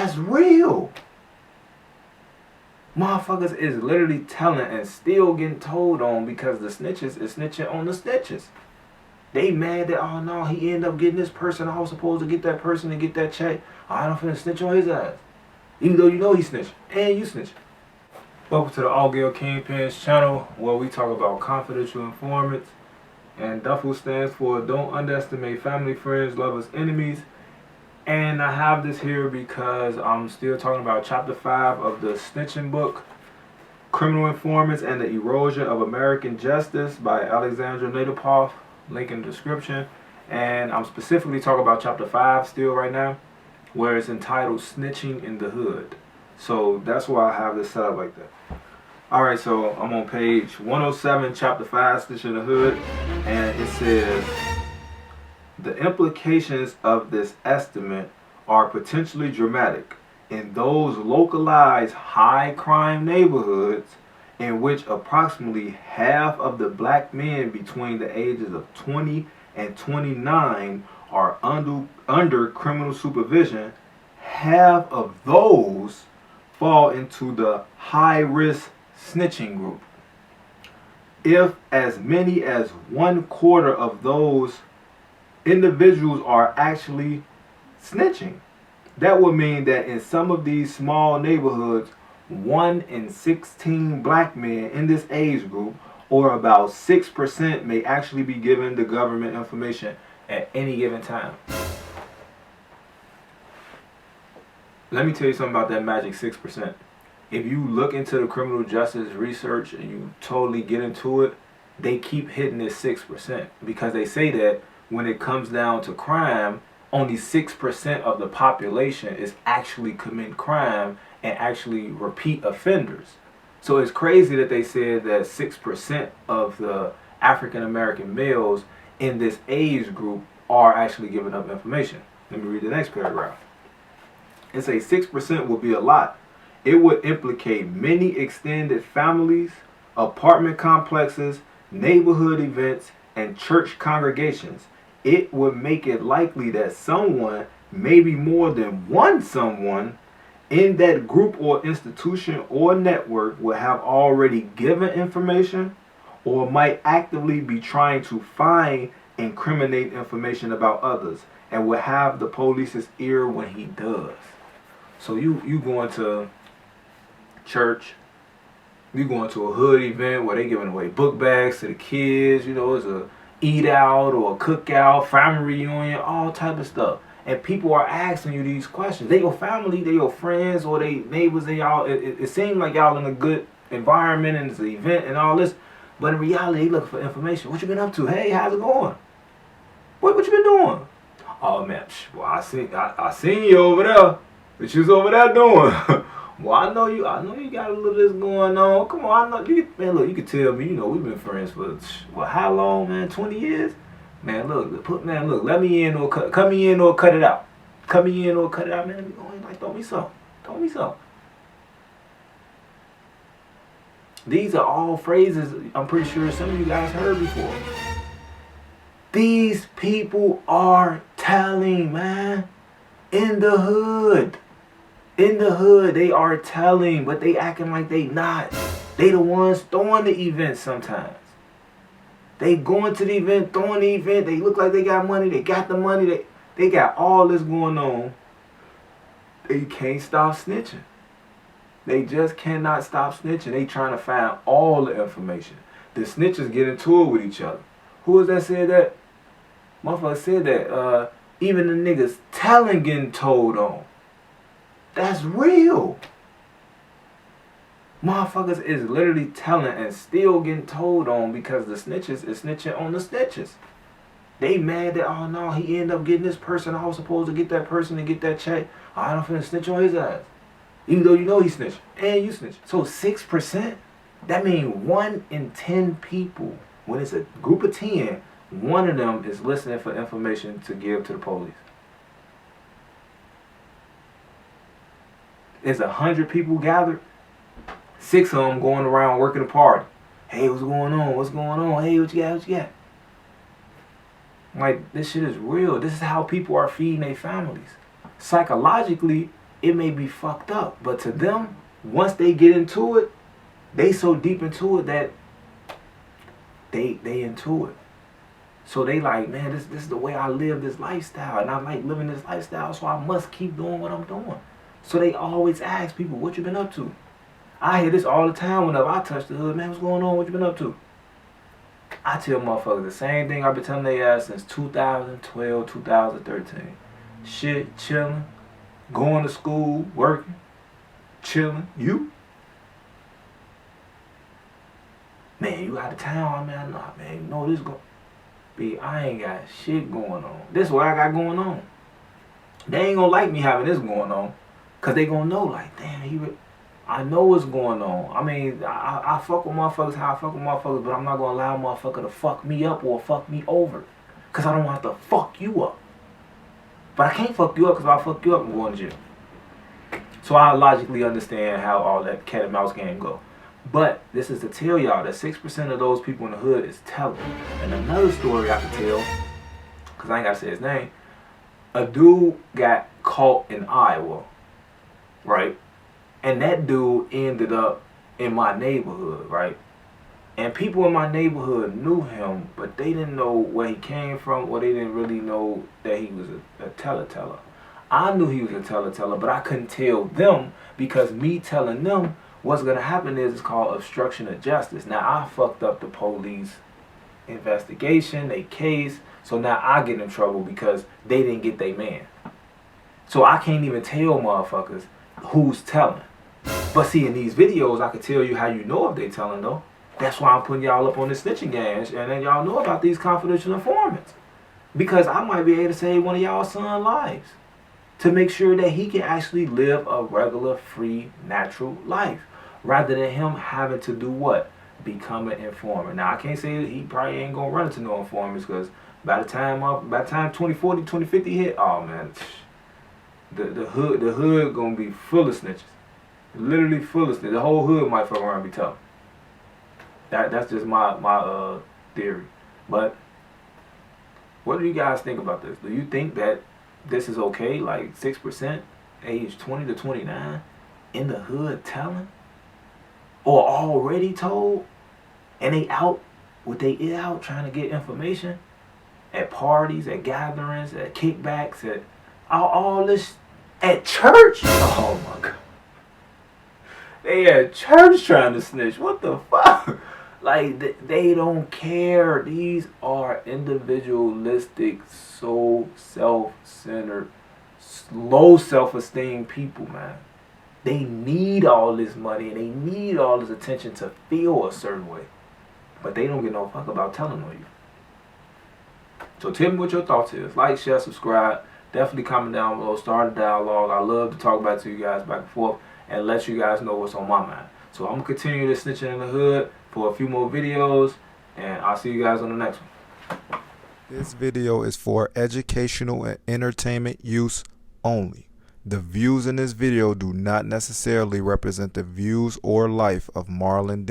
That's real. Motherfuckers is literally telling and still getting told on because the snitches is snitching on the snitches. They mad that, oh no, he ended up getting this person. I was supposed to get that person and get that check. I don't finna snitch on his ass. Even though you know he snitched and you snitch. Welcome to the Altgeld Kingpins Channel, where we talk about confidential informants. And DUFL stands for Don't Underestimate Family, Friends, Lovers, Enemies. And I have this here because I'm still talking about Chapter 5 of the Snitching book, Criminal Informants and the Erosion of American Justice by Alexandra Nadopoff. Link in the description. And I'm specifically talking about Chapter 5 still right now, where it's entitled Snitching in the Hood. So that's why I have this set up like that. Alright, so I'm on page 107, Chapter 5, Snitching in the Hood. And it says, the implications of this estimate are potentially dramatic in those localized high crime neighborhoods in which approximately half of the black men between the ages of 20 and 29 are under criminal supervision. Half of those fall into the high-risk snitching group. If as many as 1/4 of those individuals are actually snitching, that would mean that in some of these small neighborhoods, 1 in 16 black men in this age group, or about 6%, may actually be given the government information at any given time. Let me tell you something about that magic 6%. If you look into the criminal justice research and you totally get into it, they keep hitting this 6% because they say that when it comes down to crime, only 6% of the population is actually committing crime and actually repeat offenders. So it's crazy that they said that 6% of the African American males in this age group are actually giving up information. Let me read the next paragraph. It says 6% would be a lot. It would implicate many extended families, apartment complexes, neighborhood events, and church congregations. It would make it likely that someone, maybe more than one someone, in that group or institution or network will have already given information or might actively be trying to find incriminating information about others and will have the police's ear when he does. So you going to church, you going to a hood event where they giving away book bags to the kids, you know, it's a eat out or a cookout, family reunion, all type of stuff. And people are asking you these questions. They your family, they your friends, or they neighbors, they y'all. It seems like y'all in a good environment and it's an event and all this. But in reality, they looking for information. What you been up to? Hey, how's it going? What you been doing? Oh man, well I seen you over there. What you was over there doing? Well, I know you got a little this going on. Come on, I know you. Man, look, you can tell me. You know, we've been friends for how long, man? 20 years. Man, look, let me in or cut me in or cut it out. Cut me in or cut it out, man. Let me go in, like, throw me some. These are all phrases I'm pretty sure some of you guys heard before. These people are telling, man, in the hood. In the hood, they are telling, but they acting like they not. They the ones throwing the event sometimes. They going to the event, throwing the event. They look like they got money. They got the money. They got all this going on. They can't stop snitching. They just cannot stop snitching. They trying to find all the information. The snitches get into it with each other. Who was that said that? Motherfucker said that even the niggas telling getting told on. That's real. Motherfuckers is literally telling and still getting told on because the snitches is snitching on the snitches. They mad that, oh no, he ended up getting this person. I was supposed to get that person and get that check. I don't finna snitch on his ass. Even though you know he snitched and you snitch. So 6%, that means 1 in 10 people. When it's a group of 10, one of them is listening for information to give to the police. There's 100 people gathered. 6 of them going around working a party. Hey, what's going on? What's going on? Hey, what you got? What you got? Like, this shit is real. This is how people are feeding their families. Psychologically, it may be fucked up, but to them, once they get into it, they so deep into it that they into it. So they like, man, this is the way I live this lifestyle, and I like living this lifestyle, so I must keep doing what I'm doing. So they always ask people, what you been up to? I hear this all the time whenever I touch the hood. Man, what's going on? What you been up to? I tell motherfuckers the same thing I've been telling they ass since 2012, 2013. Shit, chilling, going to school, working, chilling. You? Man, you out of town, man. Nah, man, you know this going. B, I ain't got shit going on. This is what I got going on. They ain't gonna like me having this going on, cause they gonna know like, damn, I know what's going on. I mean, I fuck with motherfuckers how I fuck with motherfuckers, but I'm not gonna allow a motherfucker to fuck me up or fuck me over, cause I don't want to fuck you up. But I can't fuck you up, cause if I fuck you up, I'm going to jail. So I logically understand how all that cat and mouse game go. But this is to tell y'all that 6% of those people in the hood is telling. And another story I can tell, cause I ain't gotta say his name. A dude got caught in Iowa, right? And that dude ended up in my neighborhood, right? And people in my neighborhood knew him, but they didn't know where he came from, or they didn't really know that he was a teller. I knew he was a teller, but I couldn't tell them, because me telling them what's going to happen is it's called obstruction of justice. Now, I fucked up the police investigation, they case, so now I get in trouble because they didn't get their man. So I can't even tell motherfuckers who's telling. But see, in these videos, I can tell you how you know if they telling, though. That's why I'm putting y'all up on the snitching game, and then y'all know about these confidential informants. Because I might be able to save one of y'all's son's lives to make sure that he can actually live a regular, free, natural life, rather than him having to do what? Become an informant. Now, I can't say that he probably ain't gonna run into no informants, because by the time 2040, 2050 hit, oh man, the hood gonna be full of snitches, literally full of snitches. The whole hood might fuck around and be tough. That's just my theory. But what do you guys think about this? Do you think that this is okay? Like 6%, age 20 to 29, in the hood telling, or already told, and they out with they ear out trying to get information at parties, at gatherings, at kickbacks, at all this, at church? Oh my God. They at church trying to snitch. What the fuck? Like, they don't care. These are individualistic, so self-centered, low self-esteem people, man. They need all this money and they need all this attention to feel a certain way. But they don't give no fuck about telling on you. So tell me what your thoughts is. Like, share, subscribe. Definitely comment down below. Start a dialogue. I love to talk about it to you guys back and forth and let you guys know what's on my mind. So I'm going to continue this snitching in the hood for a few more videos, and I'll see you guys on the next one. This video is for educational and entertainment use only. The views in this video do not necessarily represent the views or life of Marlon Dixon.